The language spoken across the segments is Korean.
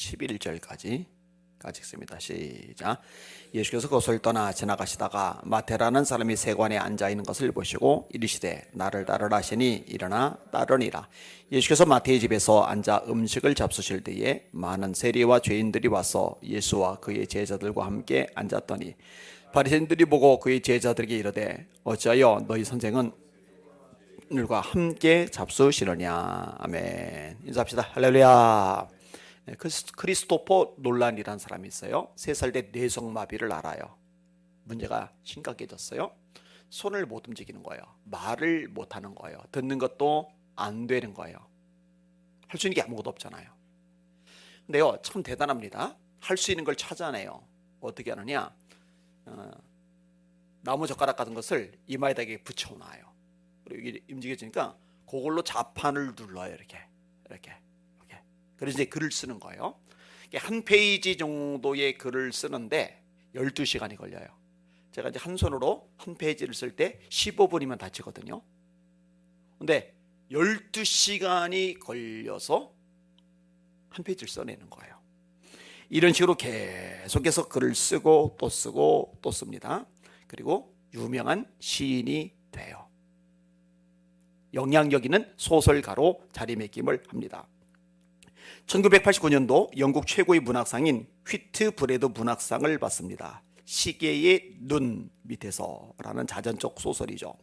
11절까지 같이 읽습니다. 시작. 예수께서 거기서 떠나 지나가시다가 마태라는 사람이 세관에 앉아 있는 것을 보시고 이르시되 나를 따르라 하시니 일어나 따르니라. 예수께서 마태의 집에서 앉아 음식을 잡수실 때에 많은 세리와 죄인들이 와서 예수와 그의 제자들과 함께 앉았더니 바리새인들이 보고 그의 제자들에게 이르되 어찌하여 너희 선생은 들과 함께 잡수시느냐. 아멘. 인사합시다. 할렐루야. 크리스토퍼 놀란이라는 사람이 있어요. 3살 때 뇌성마비를 알아요. 문제가 심각해졌어요. 손을 못 움직이는 거예요. 말을 못 하는 거예요. 듣는 것도 안 되는 거예요. 할 수 있는 게 아무것도 없잖아요. 근데요, 참 대단합니다. 할 수 있는 걸 찾아내요. 어떻게 하느냐? 나무 젓가락 같은 것을 이마에다 붙여놔요. 그리고 이게 움직여지니까 그걸로 자판을 눌러요. 이렇게. 그래서 이제 글을 쓰는 거예요. 한 페이지 정도의 글을 쓰는데 12시간이 걸려요. 제가 이제 한 손으로 한 페이지를 쓸 때 15분이면 다치거든요. 근데 12시간이 걸려서 한 페이지를 써내는 거예요. 이런 식으로 계속해서 글을 쓰고 또 쓰고 또 씁니다. 그리고 유명한 시인이 돼요. 영향력 있는 소설가로 자리매김을 합니다. 1989년도 영국 최고의 문학상인 휘트브레드 문학상을 받습니다. 시계의 눈 밑에서라는 자전적 소설이죠.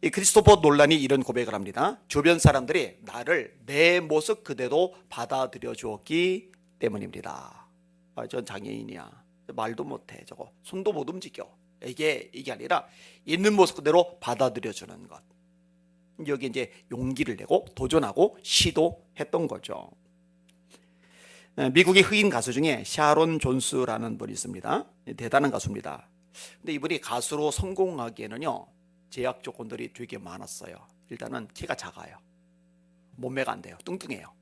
이 크리스토퍼 놀란이 이런 고백을 합니다. 주변 사람들이 나를 내 모습 그대로 받아들여 주었기 때문입니다. 전 장애인이야. 말도 못해. 저거 손도 못 움직여. 이게 아니라 있는 모습 그대로 받아들여 주는 것. 여기 이제 용기를 내고 도전하고 시도했던 거죠. 미국의 흑인 가수 중에 샤론 존스라는 분이 있습니다. 대단한 가수입니다. 근데 이분이 가수로 성공하기에는요, 제약 조건들이 되게 많았어요. 일단은 키가 작아요. 몸매가 안 돼요. 뚱뚱해요.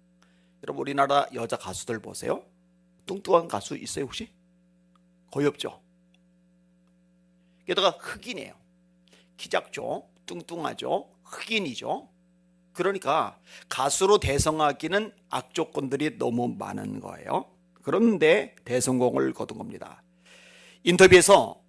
여러분 우리나라 여자 가수들 보세요. 뚱뚱한 가수 있어요 혹시? 거의 없죠. 게다가 흑인이에요. 키 작죠. 뚱뚱하죠. 흑인이죠. 그러니까 가수로 대성하기는 악조건들이 너무 많은 거예요. 그런데 대성공을 거둔 겁니다. 인터뷰에서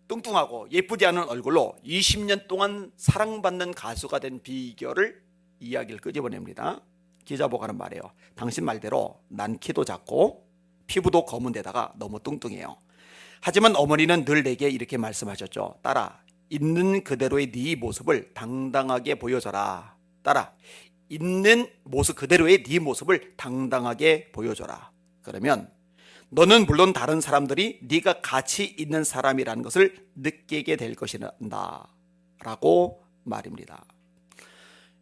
뚱뚱하고 예쁘지 않은 얼굴로 20년 동안 사랑받는 가수가 된 비결을 이야기를 끄집어냅니다. 기자보고 하는 말이에요. 당신 말대로 난 키도 작고 피부도 검은 데다가 너무 뚱뚱해요. 하지만 어머니는 늘 내게 이렇게 말씀하셨죠. 딸아, 있는 그대로의 네 모습을 당당하게 보여줘라. 딸아, 있는 모습 그대로의 네 모습을 당당하게 보여줘라. 그러면 너는 물론 다른 사람들이 네가 가치 있는 사람이라는 것을 느끼게 될 것이다 라고 말입니다.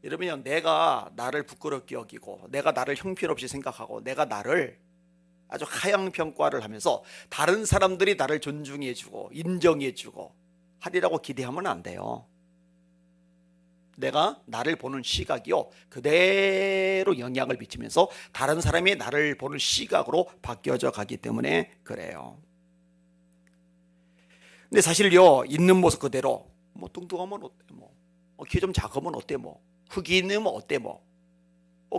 여러분요, 내가 나를 부끄럽게 여기고 내가 나를 형편없이 생각하고 내가 나를 아주 하향평가를 하면서 다른 사람들이 나를 존중해주고 인정해주고 하리라고 기대하면 안 돼요. 내가 나를 보는 시각이요, 그대로 영향을 미치면서 다른 사람이 나를 보는 시각으로 바뀌어져 가기 때문에 그래요. 근데 사실요, 있는 모습 그대로 뭐 뚱뚱하면 어때, 키 좀 작으면 어때, 흑인이면 어때,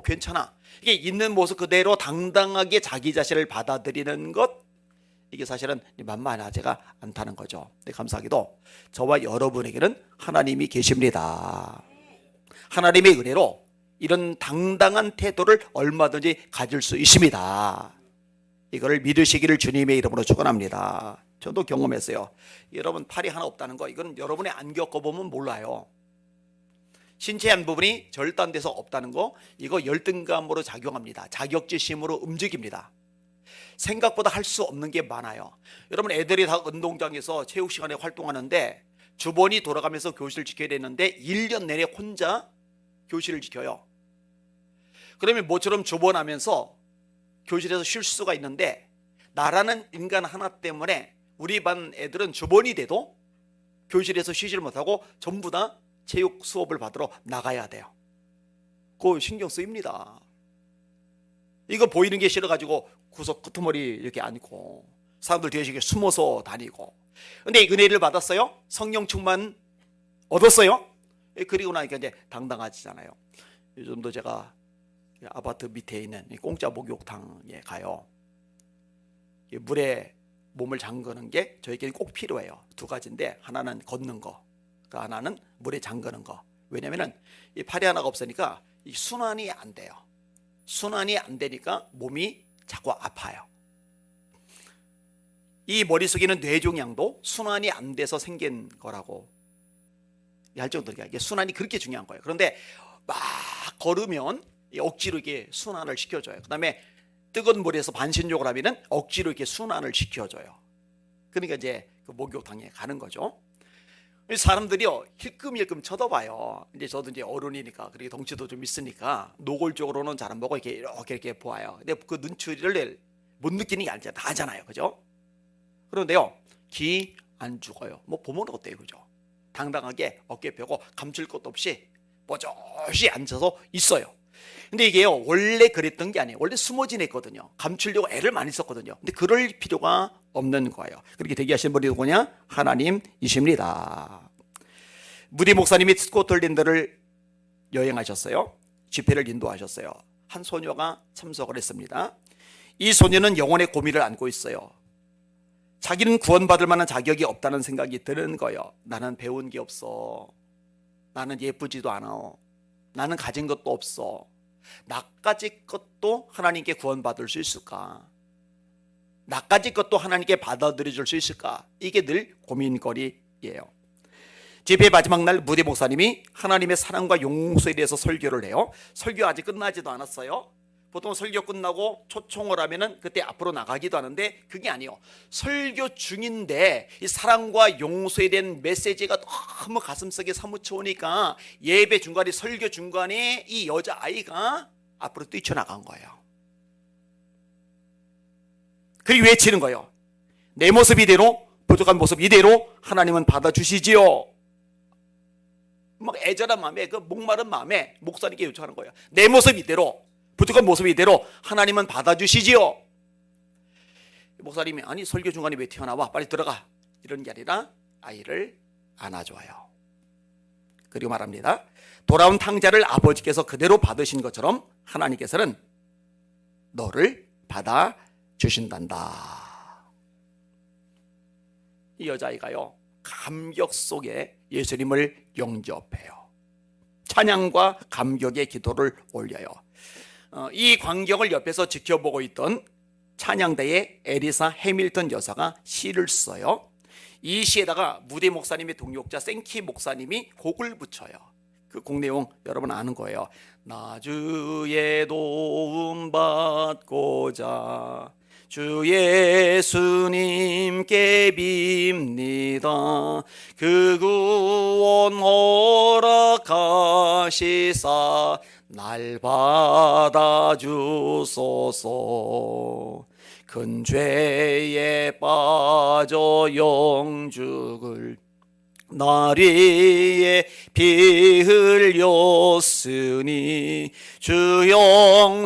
괜찮아. 이게 있는 모습 그대로 당당하게 자기 자신을 받아들이는 것, 이게 사실은 만만하지가 않다는 거죠. 근데 감사하게도 저와 여러분에게는 하나님이 계십니다. 하나님의 은혜로 이런 당당한 태도를 얼마든지 가질 수 있습니다. 이거를 믿으시기를 주님의 이름으로 축원합니다. 저도 경험했어요. 여러분 팔이 하나 없다는 거, 이건 여러분이 안 겪어보면 몰라요. 신체 한 부분이 절단돼서 없다는 거, 이거 열등감으로 작용합니다. 자격지심으로 움직입니다. 생각보다 할 수 없는 게 많아요. 여러분 애들이 다 운동장에서 체육 시간에 활동하는데 주번이 돌아가면서 교실을 지켜야 되는데 1년 내내 혼자 교실을 지켜요. 그러면 모처럼 주번하면서 교실에서 쉴 수가 있는데, 나라는 인간 하나 때문에 우리 반 애들은 주번이 돼도 교실에서 쉬지를 못하고 전부 다 체육 수업을 받으러 나가야 돼요. 그거 신경 쓰입니다. 이거 보이는 게 싫어가지고 구석 끄트머리 이렇게 앉고 사람들 뒤에 숨어서 다니고. 근데 은혜를 받았어요. 성령 충만 얻었어요. 그리고 나니까 이제 당당하지잖아요. 요즘도 제가 아파트 밑에 있는 이 공짜 목욕탕에 가요. 이 물에 몸을 잠그는 게 저에게는 꼭 필요해요. 두 가지인데 하나는 걷는 거, 그 하나는 물에 잠그는 거. 왜냐면은 이 팔이 하나가 없으니까 이 순환이 안 돼요. 순환이 안 되니까 몸이 자꾸 아파요. 이 머릿속에 있는 뇌종양도 순환이 안 돼서 생긴 거라고 할 정도니까 이게 순환이 그렇게 중요한 거예요. 그런데 막 걸으면 억지로 이렇게 순환을 시켜줘요. 그 다음에 뜨거운 물에서 반신욕을 하면은 억지로 이렇게 순환을 시켜줘요. 그러니까 이제 그 목욕탕에 가는 거죠. 사람들이요 힐끔힐끔 쳐다봐요. 이제 저도 이제 어른이니까 그리고 덩치도 좀 있으니까 노골적으로는 잘 안 보고 이렇게 보아요. 근데 그 눈치를 못 느끼는 게 아니잖아요. 다 하잖아요, 그죠? 그런데요 기 안 죽어요. 뭐 보면 어때요, 그죠? 당당하게 어깨 펴고 감출 것도 없이 뽀조시 앉아서 있어요. 근데 이게요 원래 그랬던 게 아니에요. 원래 숨어 지냈거든요. 감추려고 애를 많이 썼거든요. 근데 그럴 필요가 없는 거예요. 그렇게 되게 하신 분이 누구냐? 하나님이십니다. 무디 목사님이 스코틀랜드를 여행하셨어요. 집회를 인도하셨어요. 한 소녀가 참석을 했습니다. 이 소녀는 영혼의 고민을 안고 있어요. 자기는 구원받을 만한 자격이 없다는 생각이 드는 거예요. 나는 배운 게 없어. 나는 예쁘지도 않아. 나는 가진 것도 없어. 나까지 것도 하나님께 구원받을 수 있을까? 나까지 것도 하나님께 받아들여 줄 수 있을까? 이게 늘 고민거리예요. 집회 마지막 날 무디 목사님이 하나님의 사랑과 용서에 대해서 설교를 해요. 설교 아직 끝나지도 않았어요. 보통 설교 끝나고 초청을 하면은 그때 앞으로 나가기도 하는데 그게 아니에요. 설교 중인데 이 사랑과 용서에 대한 메시지가 너무 가슴속에 사무쳐 오니까 예배 중간에 설교 중간에 이 여자아이가 앞으로 뛰쳐나간 거예요. 그리고 외치는 거예요. 내 모습 이대로, 부족한 모습 이대로 하나님은 받아주시지요. 막 애절한 마음에 그 목마른 마음에 목사님께 요청하는 거예요. 내 모습 이대로, 부족한 모습 이대로 하나님은 받아주시지요. 목사님이 아니 설교 중간에 왜 튀어나와? 빨리 들어가. 이런 게 아니라 아이를 안아줘요. 그리고 말합니다. 돌아온 탕자를 아버지께서 그대로 받으신 것처럼 하나님께서는 너를 받아주신단다. 이 여자아이가요 감격 속에 예수님을 영접해요. 찬양과 감격의 기도를 올려요. 이 광경을 옆에서 지켜보고 있던 찬양대의 에리사 해밀턴 여사가 시를 써요. 이 시에다가 무디 목사님의 동역자 생키 목사님이 곡을 붙여요. 그 곡 내용 여러분 아는 거예요. 나 주의 도움 받고자 주 예수님께 빕니다. 그 구원 허락하시사 날 받아주소서. 큰 죄에 빠져 영죽을 날 위에 피 흘렸으니 주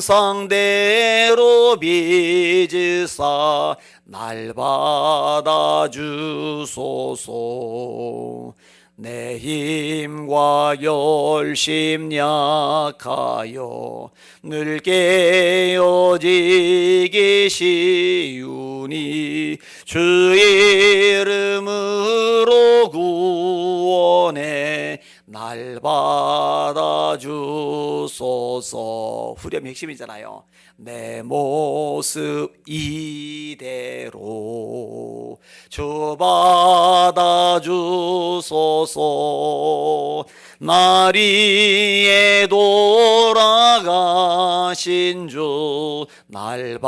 형상대로 빚으사 날 받아주소서. 내 힘과 열심 약하여 늘 깨어지기 쉬우니 주 이름으로 구원해 날 받아주소서. 후렴 핵심이잖아요. 내 모습 이대로 주 받아주소서. 날 위에 돌아가신 주 날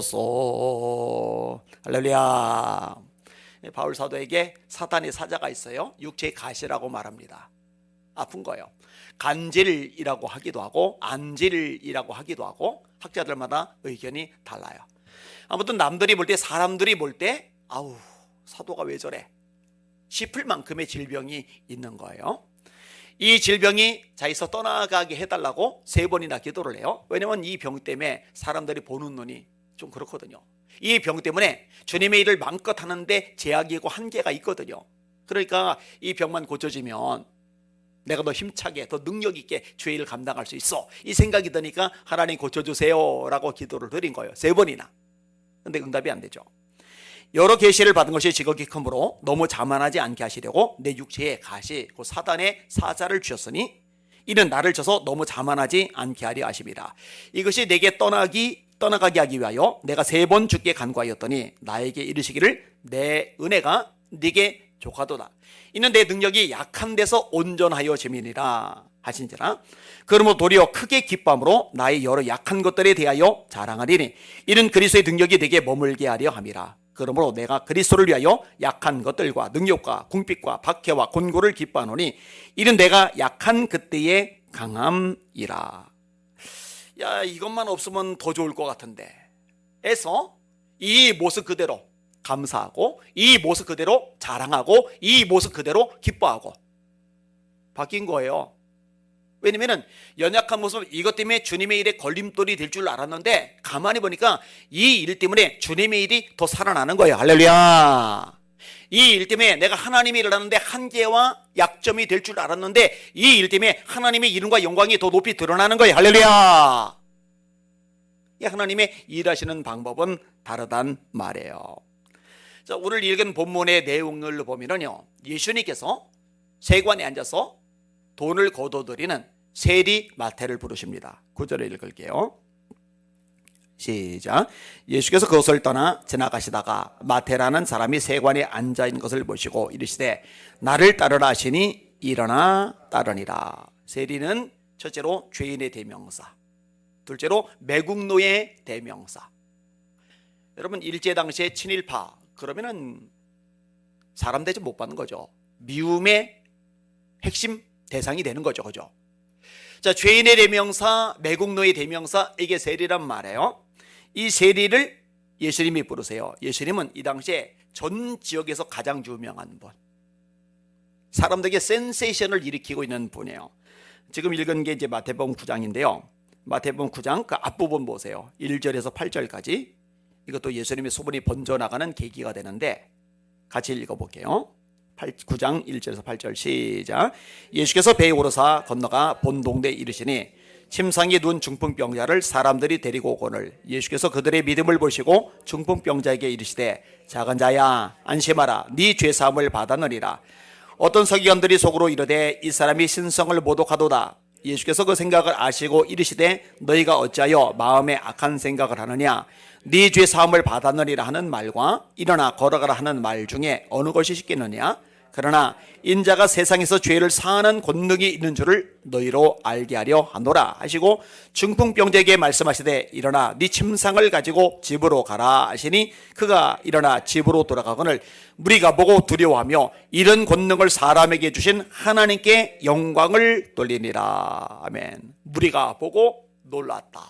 받아주소서. 할렐루야. 바울 사도에게 사탄의 사자가 있어요. 육체의 가시라고 말합니다. 아픈 거예요. 간질이라고 하기도 하고 안질이라고 하기도 하고 학자들마다 의견이 달라요. 아무튼 남들이 볼 때, 사람들이 볼 때 아우 사도가 왜 저래 싶을 만큼의 질병이 있는 거예요. 이 질병이 자기서 떠나가게 해달라고 3번이나 기도를 해요. 왜냐면 이 병 때문에 사람들이 보는 눈이 좀 그렇거든요. 이 병 때문에 주님의 일을 마음껏 하는데 제약이고 한계가 있거든요. 그러니까 이 병만 고쳐지면 내가 더 힘차게 더 능력 있게 주의 일을 감당할 수 있어. 이 생각이 드니까 하나님 고쳐주세요 라고 기도를 드린 거예요. 3번이나. 근데 응답이 안 되죠. 여러 계시를 받은 것이 지극히 크므로 너무 자만하지 않게 하시려고 내 육체에 가시 그 사단의 사자를 주셨으니 이는 나를 쳐서 너무 자만하지 않게 하려 하심이라. 이것이 내게 떠나가게 하기 위하여 내가 3번 주께 간구하였더니 나에게 이르시기를 내 은혜가 네게 족하도다. 이는 내 능력이 약한 데서 온전하여 재미니라 하신지라. 그러므로 도리어 크게 기쁨으로 나의 여러 약한 것들에 대하여 자랑하리니 이는 그리스도의 능력이 내게 머물게 하려 함이라. 그러므로 내가 그리스도를 위하여 약한 것들과 능력과 궁핍과 박해와 곤고를 기뻐하노니 이는 내가 약한 그때의 강함이라. 야, 이것만 없으면 더 좋을 것 같은데 해서 이 모습 그대로 감사하고 이 모습 그대로 자랑하고 이 모습 그대로 기뻐하고 바뀐 거예요. 왜냐면은 연약한 모습 이것 때문에 주님의 일에 걸림돌이 될 줄 알았는데 가만히 보니까 이 일 때문에 주님의 일이 더 살아나는 거예요. 할렐루야. 이 일 때문에 내가 하나님의 일을 하는데 한계와 약점이 될 줄 알았는데 이 일 때문에 하나님의 이름과 영광이 더 높이 드러나는 거예요. 할렐루야. 하나님의 일하시는 방법은 다르단 말이에요. 자, 오늘 읽은 본문의 내용을 보면은요, 예수님께서 세관에 앉아서 돈을 거둬들이는 세리 마태를 부르십니다. 9절을 읽을게요. 시작. 예수께서 그곳을 떠나 지나가시다가 마태라는 사람이 세관에 앉아있는 것을 보시고 이르시되 나를 따르라 하시니 일어나 따르니라. 세리는 첫째로 죄인의 대명사, 둘째로 매국노의 대명사. 여러분 일제 당시에 친일파 그러면은 사람 대접 못 받는 거죠. 미움의 핵심 대상이 되는 거죠. 그죠? 자, 죄인의 대명사, 매국노의 대명사, 이게 세리란 말이에요. 이 세리를 예수님이 부르세요. 예수님은 이 당시에 전 지역에서 가장 유명한 분, 사람들에게 센세이션을 일으키고 있는 분이에요. 지금 읽은 게 이제 마태복음 9장인데요. 마태복음 9장 그 앞부분 보세요. 1절에서 8절까지. 이것도 예수님의 소문이 번져나가는 계기가 되는데 같이 읽어볼게요. 9장 1절에서 8절 시작. 예수께서 배에 오르사 건너가 본 동네에 이르시니 침상에 누운 중풍병자를 사람들이 데리고 오거늘 예수께서 그들의 믿음을 보시고 중풍병자에게 이르시되 작은 자야 안심하라 네 죄사함을 받았느니라. 어떤 서기관들이 속으로 이르되 이 사람이 신성을 모독하도다. 예수께서 그 생각을 아시고 이르시되 너희가 어찌하여 마음에 악한 생각을 하느냐. 네 죄사함을 받았느니라 하는 말과 일어나 걸어가라 하는 말 중에 어느 것이 쉽겠느냐. 그러나 인자가 세상에서 죄를 사하는 권능이 있는 줄을 너희로 알게 하려 하노라 하시고 중풍병자에게 말씀하시되 일어나 네 침상을 가지고 집으로 가라 하시니 그가 일어나 집으로 돌아가거늘 무리가 보고 두려워하며 이런 권능을 사람에게 주신 하나님께 영광을 돌리니라. 아멘. 무리가 보고 놀랐다.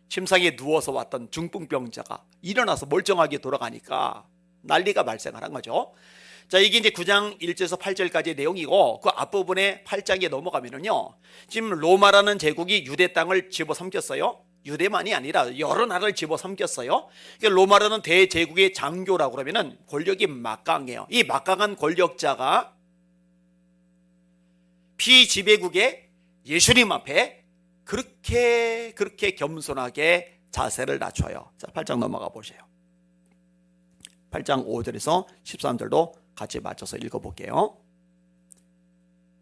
침상에 누워서 왔던 중풍병자가 일어나서 멀쩡하게 돌아가니까 난리가 발생한 거죠. 자, 이게 이제 9장 1절에서 8절까지의 내용이고 그 앞부분에 8장에 넘어가면은요, 지금 로마라는 제국이 유대 땅을 집어삼켰어요. 유대만이 아니라 여러 나라를 집어삼켰어요. 로마라는 대제국의 장교라고 그러면은 권력이 막강해요. 이 막강한 권력자가 피지배국의 예수님 앞에 그렇게 겸손하게 자세를 낮춰요. 자, 8장 넘어가 보세요. 8장 5절에서 13절도 같이 맞춰서 읽어볼게요.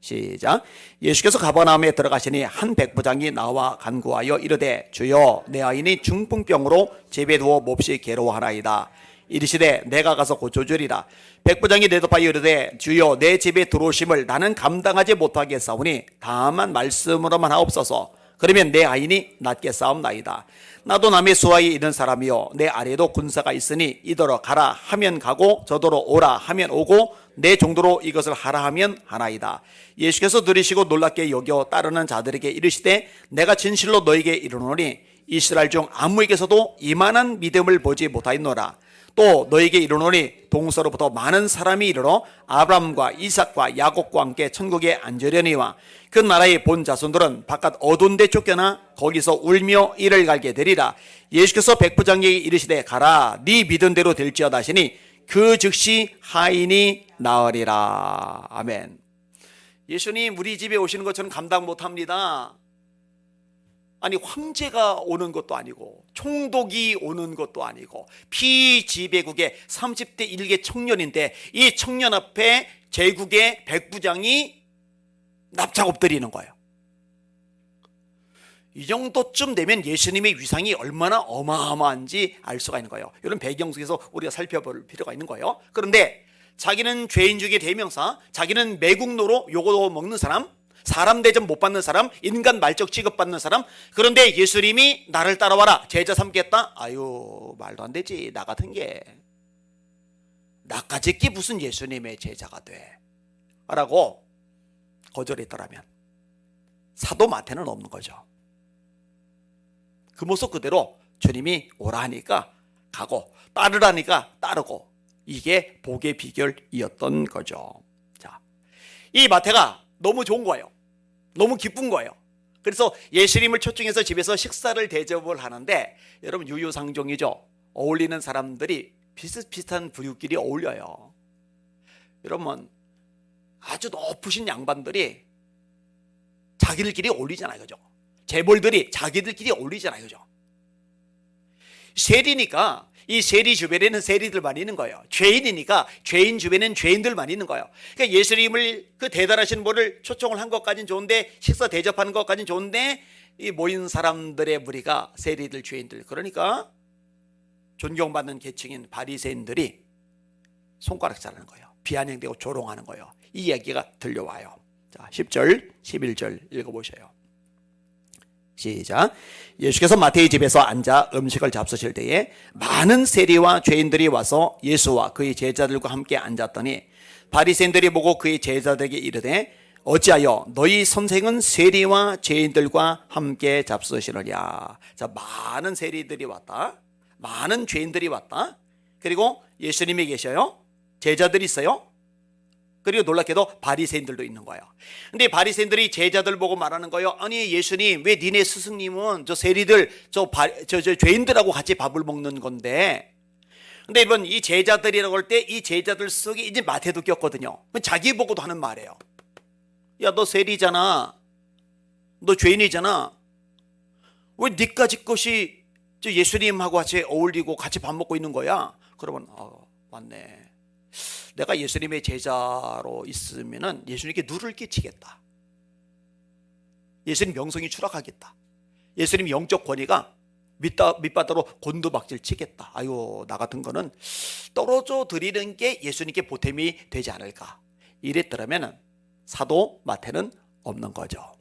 시작. 예수께서 가버나움에 들어가시니 한 백부장이 나와 간구하여 이르되 주여 내 아이니 중풍병으로 집에 두어 몹시 괴로워하나이다. 이르시되 내가 가서 고쳐주리라. 백부장이 대답하여 이르되 주여 내 집에 들어오심을 나는 감당하지 못하겠사오니 다만 말씀으로만 하옵소서. 그러면 내 아이니 낫게 싸움나이다. 나도 남의 수하에 있는 사람이요 내 아래에도 군사가 있으니 이더러 가라 하면 가고 저더러 오라 하면 오고 내 정도로 이것을 하라 하면 하나이다. 예수께서 들으시고 놀랍게 여겨 따르는 자들에게 이르시되 내가 진실로 너에게 이르노니 이스라엘 중 아무에게서도 이만한 믿음을 보지 못하였노라. 또 너에게 이르노니 동서로부터 많은 사람이 이르러 아브라함과 이삭과 야곱과 함께 천국에 앉으려니와 그 나라의 본 자손들은 바깥 어두운 데 쫓겨나 거기서 울며 이를 갈게 되리라. 예수께서 백부장에게 이르시되 가라 네 믿은 대로 될지어다 하시니 그 즉시 하인이 나으리라. 아멘. 예수님 우리 집에 오시는 것처럼 감당 못합니다. 아니 황제가 오는 것도 아니고 총독이 오는 것도 아니고 피지배국의 30대 1개 청년인데 이 청년 앞에 제국의 백부장이 납작 엎드리는 거예요. 이 정도쯤 되면 예수님의 위상이 얼마나 어마어마한지 알 수가 있는 거예요. 이런 배경 속에서 우리가 살펴볼 필요가 있는 거예요. 그런데 자기는 죄인 중에 대명사, 자기는 매국노로 요거 먹는 사람, 사람 대접 못 받는 사람, 인간 말적 취급받는 사람, 그런데 예수님이 나를 따라와라 제자 삼겠다? 아유 말도 안 되지. 나 같은 게 나까짓 게 무슨 예수님의 제자가 돼 라고 거절했더라면 사도 마태는 없는 거죠. 그 모습 그대로 주님이 오라 하니까 가고 따르라니까 따르고, 이게 복의 비결이었던 거죠. 자, 이 마태가 너무 좋은 거예요. 너무 기쁜 거예요. 그래서 예수님을 초청해서 집에서 식사를 대접을 하는데, 여러분 유유상종이죠. 어울리는 사람들이 비슷비슷한 부류끼리 어울려요. 여러분 아주 높으신 양반들이 자기들끼리 어울리잖아요, 그죠? 재벌들이 자기들끼리 어울리잖아요, 그죠? 세리니까 이 세리 주변에는 세리들 많이 있는 거예요. 죄인이니까 죄인 주변에는 죄인들 많이 있는 거예요. 그러니까 예수님을 그 대단하신 분을 초청을 한 것까지는 좋은데, 식사 대접하는 것까지는 좋은데, 이 모인 사람들의 무리가 세리들, 죄인들, 그러니까 존경받는 계층인 바리새인들이 손가락질하는 거예요. 비아냥대고 조롱하는 거예요. 이 이야기가 들려와요. 자, 10절 11절 읽어보셔요. 시작. 예수께서 마태의 집에서 앉아 음식을 잡수실 때에 많은 세리와 죄인들이 와서 예수와 그의 제자들과 함께 앉았더니 바리새인들이 보고 그의 제자들에게 이르되 어찌하여 너희 선생은 세리와 죄인들과 함께 잡수시느냐. 자, 많은 세리들이 왔다, 많은 죄인들이 왔다, 그리고 예수님이 계셔요, 제자들이 있어요, 그리고 놀랍게도 바리새인들도 있는 거예요. 근데 바리새인들이 제자들 보고 말하는 거예요. 아니 예수님, 왜 니네 스승님은 저 세리들, 저 죄인들하고 같이 밥을 먹는 건데. 근데 이번 이 제자들이라고 할 때 이 제자들 속에 이제 마태도 꼈거든요. 자기 보고도 하는 말이에요. 야, 너 세리잖아, 너 죄인이잖아, 왜 니까지 것이 저 예수님하고 같이 어울리고 같이 밥 먹고 있는 거야? 그러면 맞네, 내가 예수님의 제자로 있으면은 예수님께 누를 끼치겠다, 예수님 명성이 추락하겠다, 예수님 영적 권위가 밑바닥으로 곤두박질 치겠다. 아유, 나 같은 거는 떨어져 드리는 게 예수님께 보탬이 되지 않을까, 이랬더라면 사도 마태는 없는 거죠.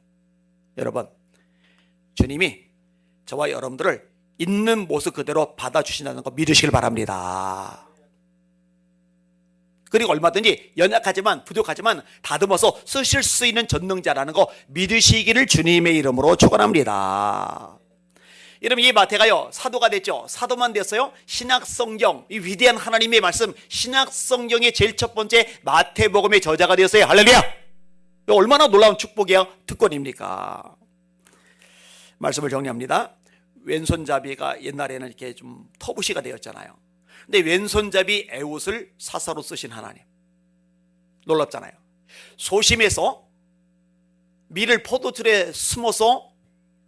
여러분, 주님이 저와 여러분들을 있는 모습 그대로 받아주신다는 거 믿으시길 바랍니다. 그리고 얼마든지 연약하지만 부족하지만 다듬어서 쓰실 수 있는 전능자라는 거 믿으시기를 주님의 이름으로 축원합니다. 여러분, 이 마태가요 사도가 됐죠. 사도만 됐어요? 신약성경, 이 위대한 하나님의 말씀, 신약성경의 제일 첫 번째 마태복음의 저자가 되었어요. 할렐루야! 얼마나 놀라운 축복이야, 특권입니까? 말씀을 정리합니다. 왼손잡이가 옛날에는 이렇게 좀 터부시가 되었잖아요. 근데 왼손잡이 에봇을 사사로 쓰신 하나님, 놀랍잖아요. 소심해서 밀을 포도틀에 숨어서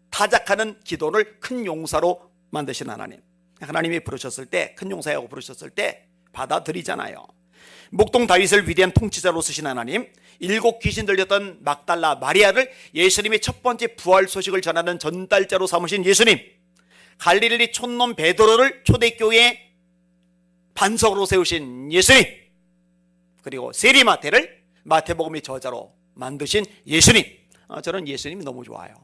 타작하는 기도를 큰 용사로 만드신 하나님, 하나님이 부르셨을 때, 큰 용사라고 부르셨을 때 받아들이잖아요. 목동 다윗을 위대한 통치자로 쓰신 하나님, 7 귀신 들렸던 막달라 마리아를 예수님의 첫 번째 부활 소식을 전하는 전달자로 삼으신 예수님, 갈릴리 촌놈 베드로를 초대교회의 반석으로 세우신 예수님, 그리고 세리 마태를 마태복음의 저자로 만드신 예수님. 저는 예수님이 너무 좋아요.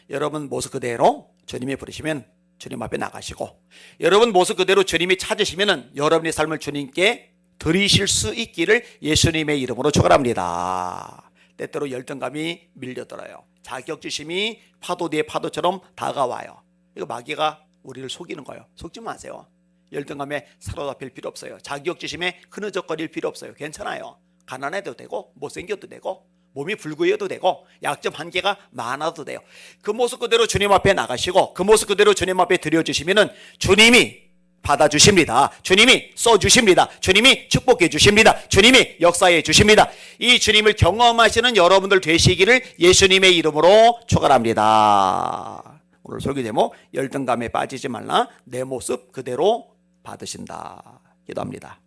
여러분 모습 그대로 주님이 부르시면 주님 앞에 나가시고, 여러분 모습 그대로 주님이 찾으시면 여러분의 삶을 주님께 드리실 수 있기를 예수님의 이름으로 축원합니다. 때때로 열등감이 밀려들어요. 자격지심이 파도 뒤에 파도처럼 다가와요. 이거 마귀가 우리를 속이는 거예요. 속지 마세요. 열등감에 사로잡힐 필요 없어요. 자격지심에 흐느적거릴 필요 없어요. 괜찮아요. 가난해도 되고 못생겨도 되고 몸이 불구해도 되고 약점 한계가 많아도 돼요. 그 모습 그대로 주님 앞에 나가시고 그 모습 그대로 주님 앞에 드려주시면은 주님이 받아주십니다. 주님이 써주십니다. 주님이 축복해 주십니다. 주님이 역사해 주십니다. 이 주님을 경험하시는 여러분들 되시기를 예수님의 이름으로 축원합니다. 오늘 설교 제목 열등감에 빠지지 말라 내 모습 그대로 받으신다. 기도합니다.